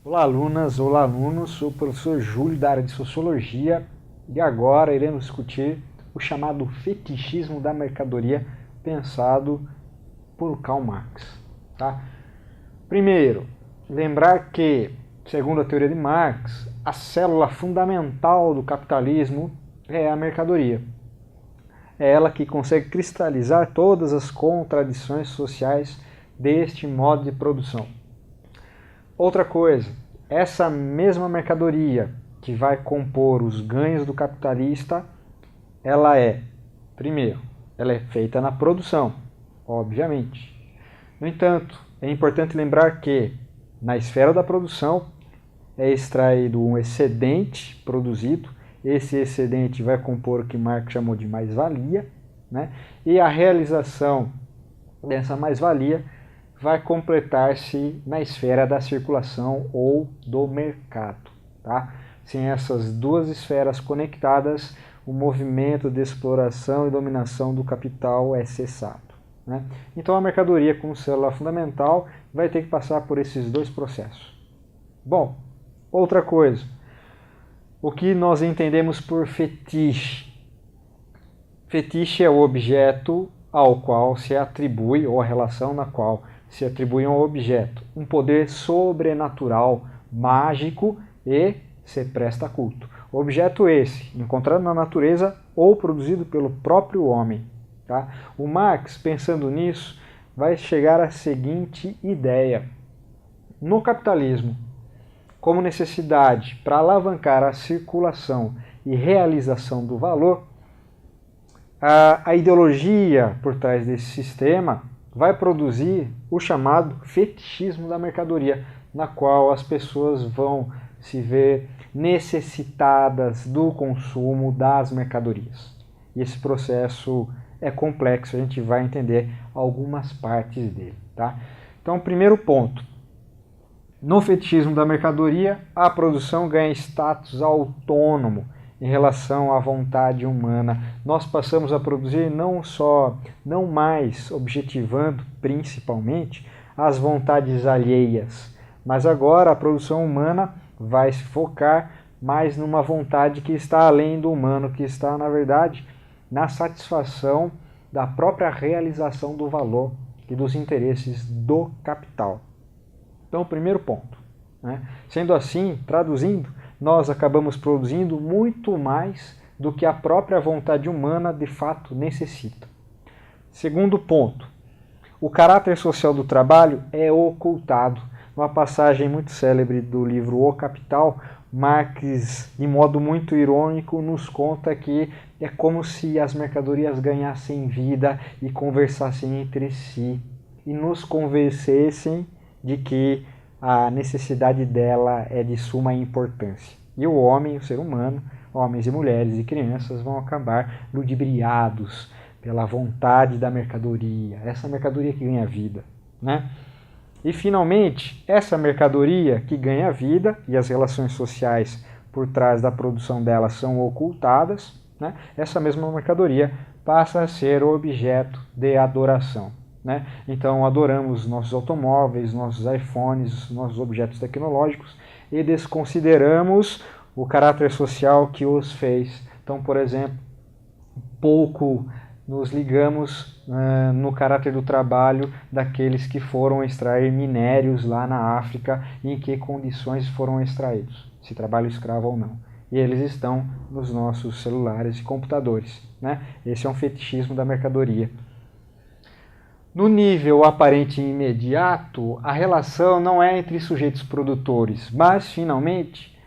Olá, alunas, olá, alunos. Sou o professor Júlio da área de Sociologia e agora iremos discutir o chamado fetichismo da mercadoria pensado por Karl Marx. Tá? Primeiro, lembrar que, segundo a teoria de Marx, a célula fundamental do capitalismo é a mercadoria. É ela que consegue cristalizar todas as contradições sociais deste modo de produção. Outra coisa, essa mesma mercadoria que vai compor os ganhos do capitalista, primeiro, ela é feita na produção, obviamente. No entanto, é importante lembrar que, na esfera da produção, é extraído um excedente produzido, esse excedente vai compor o que Marx chamou de mais-valia, né? E a realização dessa mais-valia vai completar-se na esfera da circulação ou do mercado. Tá? Sem essas duas esferas conectadas, o movimento de exploração e dominação do capital é cessado. Né? Então a mercadoria, como célula fundamental, vai ter que passar por esses dois processos. Bom, outra coisa. O que nós entendemos por fetiche? Fetiche é o objeto ao qual se atribui, ou a relação na qual se atribui ao objeto um poder sobrenatural, mágico e se presta culto. Objeto esse, encontrado na natureza ou produzido pelo próprio homem. Tá? O Marx, pensando nisso, vai chegar à seguinte ideia. No capitalismo, como necessidade para alavancar a circulação e realização do valor, a ideologia por trás desse sistema vai produzir o chamado fetichismo da mercadoria, na qual as pessoas vão se ver necessitadas do consumo das mercadorias. E esse processo é complexo, a gente vai entender algumas partes dele. Tá? Então, primeiro ponto. No fetichismo da mercadoria, a produção ganha status autônomo em relação à vontade humana. Nós passamos a produzir não mais objetivando principalmente as vontades alheias, mas agora a produção humana vai se focar mais numa vontade que está além do humano, que está, na verdade, na satisfação da própria realização do valor e dos interesses do capital. Então, o primeiro ponto. Né? Sendo assim, traduzindo, nós acabamos produzindo muito mais do que a própria vontade humana de fato necessita. Segundo ponto, o caráter social do trabalho é ocultado. Numa passagem muito célebre do livro O Capital, Marx, de modo muito irônico, nos conta que é como se as mercadorias ganhassem vida e conversassem entre si e nos convencessem de que a necessidade dela é de suma importância. E o homem, o ser humano, homens e mulheres e crianças vão acabar ludibriados pela vontade da mercadoria, essa mercadoria que ganha vida. Né? E, finalmente, essa mercadoria que ganha vida e as relações sociais por trás da produção dela são ocultadas, né? Essa mesma mercadoria passa a ser objeto de adoração. Né? Então, adoramos nossos automóveis, nossos iPhones, nossos objetos tecnológicos e desconsideramos o caráter social que os fez. Então, por exemplo, pouco nos ligamos no caráter do trabalho daqueles que foram extrair minérios lá na África e em que condições foram extraídos, se trabalho escravo ou não. E eles estão nos nossos celulares e computadores. Né? Esse é um fetichismo da mercadoria. No nível aparente e imediato, a relação não é entre sujeitos produtores, mas, finalmente,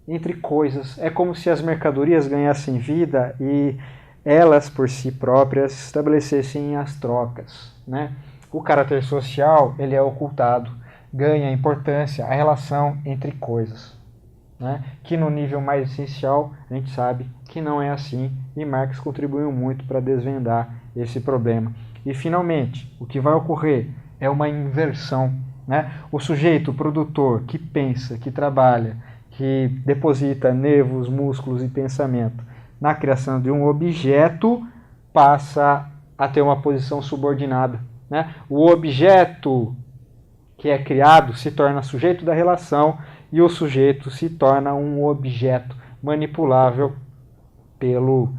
entre coisas. É como se as mercadorias ganhassem vida e elas, por si próprias, estabelecessem as trocas. Né? O caráter social ele é ocultado, ganha importância a relação entre coisas. Né? Que no nível mais essencial, a gente sabe que não é assim, e Marx contribuiu muito para desvendar esse problema. E, finalmente, o que vai ocorrer é uma inversão. Né? O sujeito produtor que pensa, que trabalha, que deposita nervos, músculos e pensamento na criação de um objeto, passa a ter uma posição subordinada. Né? O objeto que é criado se torna sujeito da relação e o sujeito se torna um objeto manipulável pelo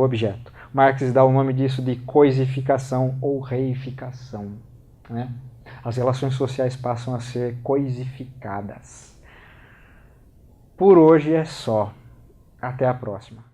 objeto. Marx dá o nome disso de coisificação ou reificação, né? As relações sociais passam a ser coisificadas. Por hoje é só. Até a próxima.